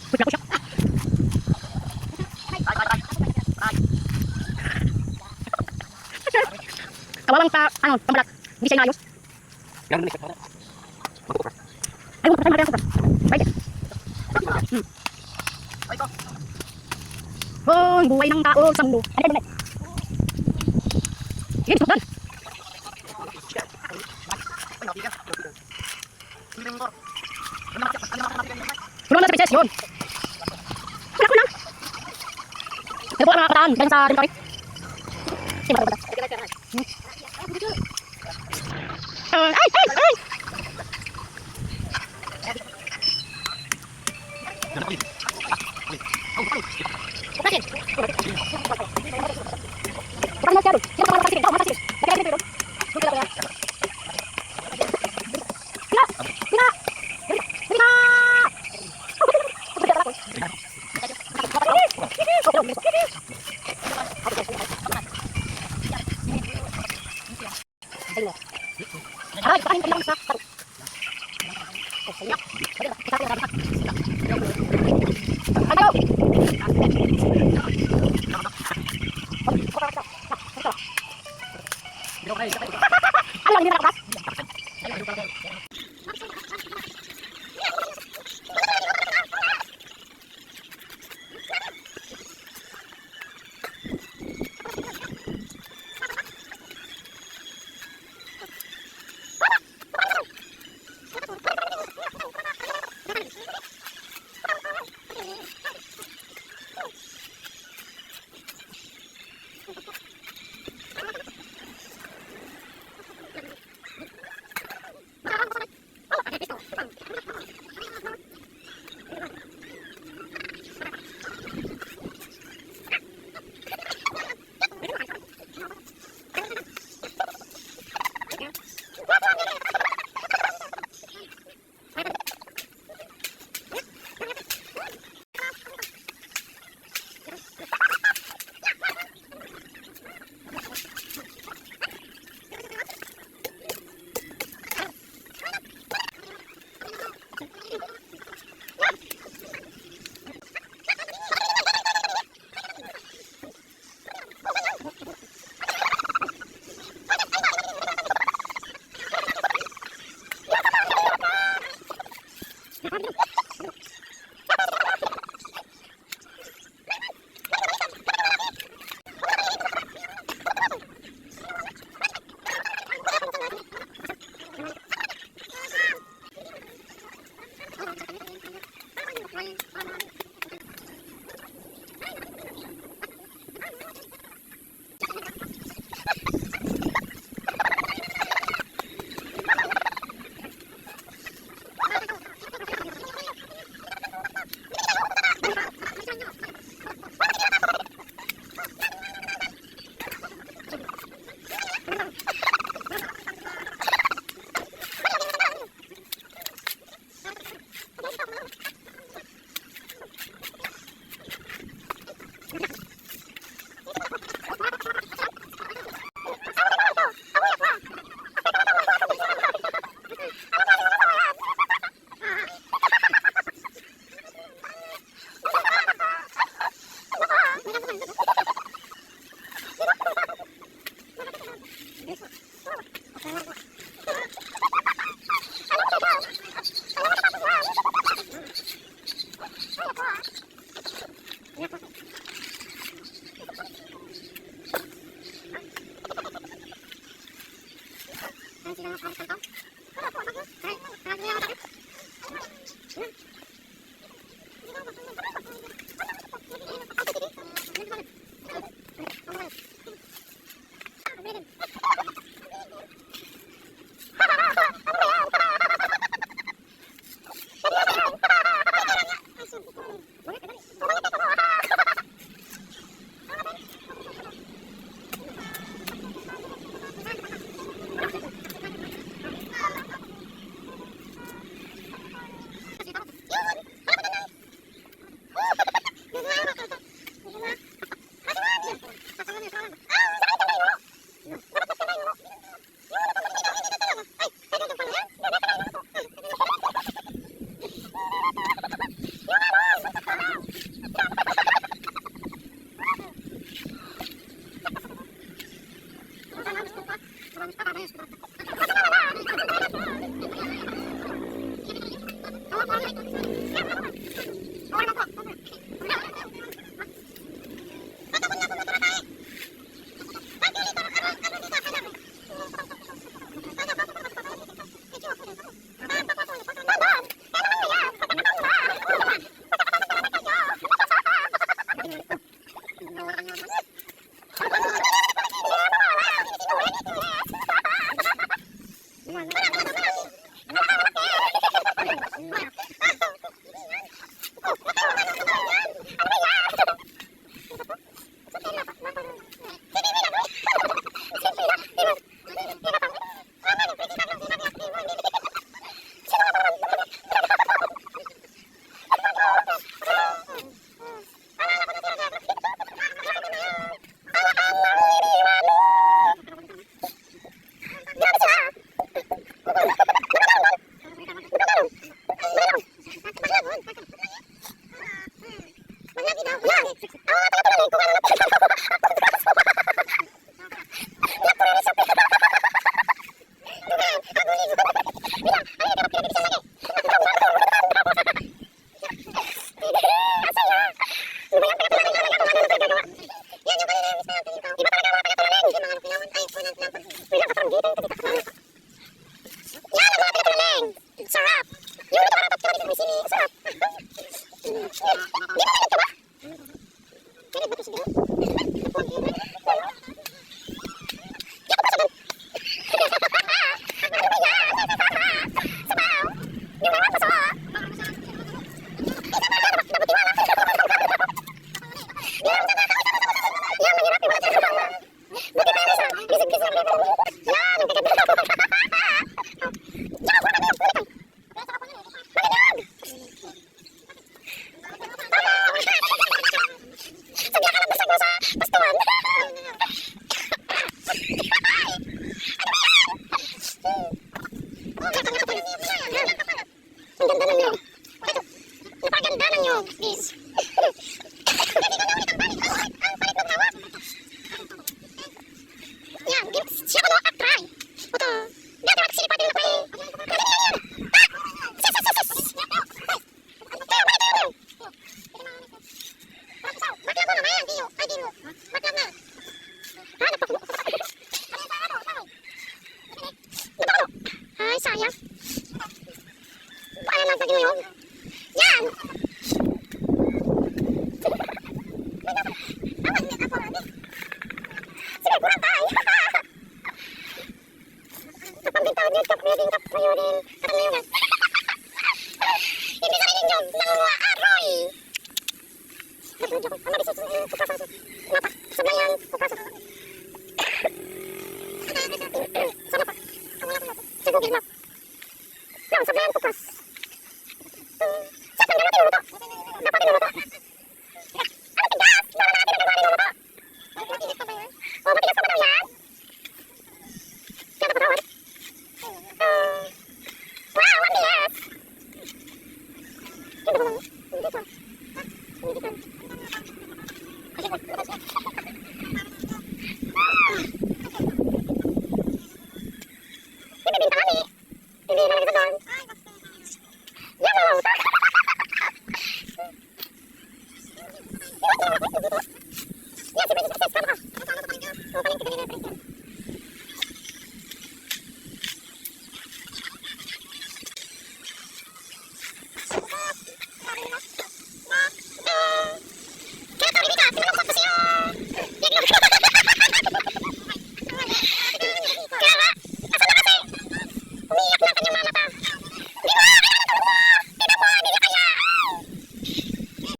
Putla ko siya. Kawawang pa, ano, pambalat. Hindi siya inayos. Ay, huwag pa tayo magkaya supra. Pwede. Oh, buhay ng tao sa mundo. Ano yan? Yan, supran. Puno na sa pieces, yun. Wala ko na. Pero po ang mga kataan, galing sa rintory. Ay, ay, ay! Upasin. Upasin mo siya doon. Sino pa mga kapasikin? Ikaw, mga kapasikin. Bakit natin ito doon? Doon sila ko yan. Sila! Sila! Sila! Aray, pakain ka lang sa taro. Ano? Alam, hindi nakapas. Ay, sayang. Paano lang sa yun? Yan! Sige, kurang tayo. Napambintawad yun, kapuyodin, kapuyodin. Karamihan. Hindi kami ninyo ng mga aroy. Napuyod ako. Ang nabisot sa pukasan. Mapa, sablayan, pukasan. Sama pa. Ang wala pa. Sa Google Map. Yan, sablayan, pukas. Sa tanggal natin yung luto. Dapat yung luto. Ano tigas? Bawal natin ang gagawin ng luto. Matigas pa ba yan? Oo, matigas pa ba daw yan? Kaya dapat rawad. Wow, ang bilis! Hindi ba lang? Hindi ko. Hindi ko. Kasi ko. Ibibinta kami. Hindi naman ito doon. Yan o! Iwan mo ako dito.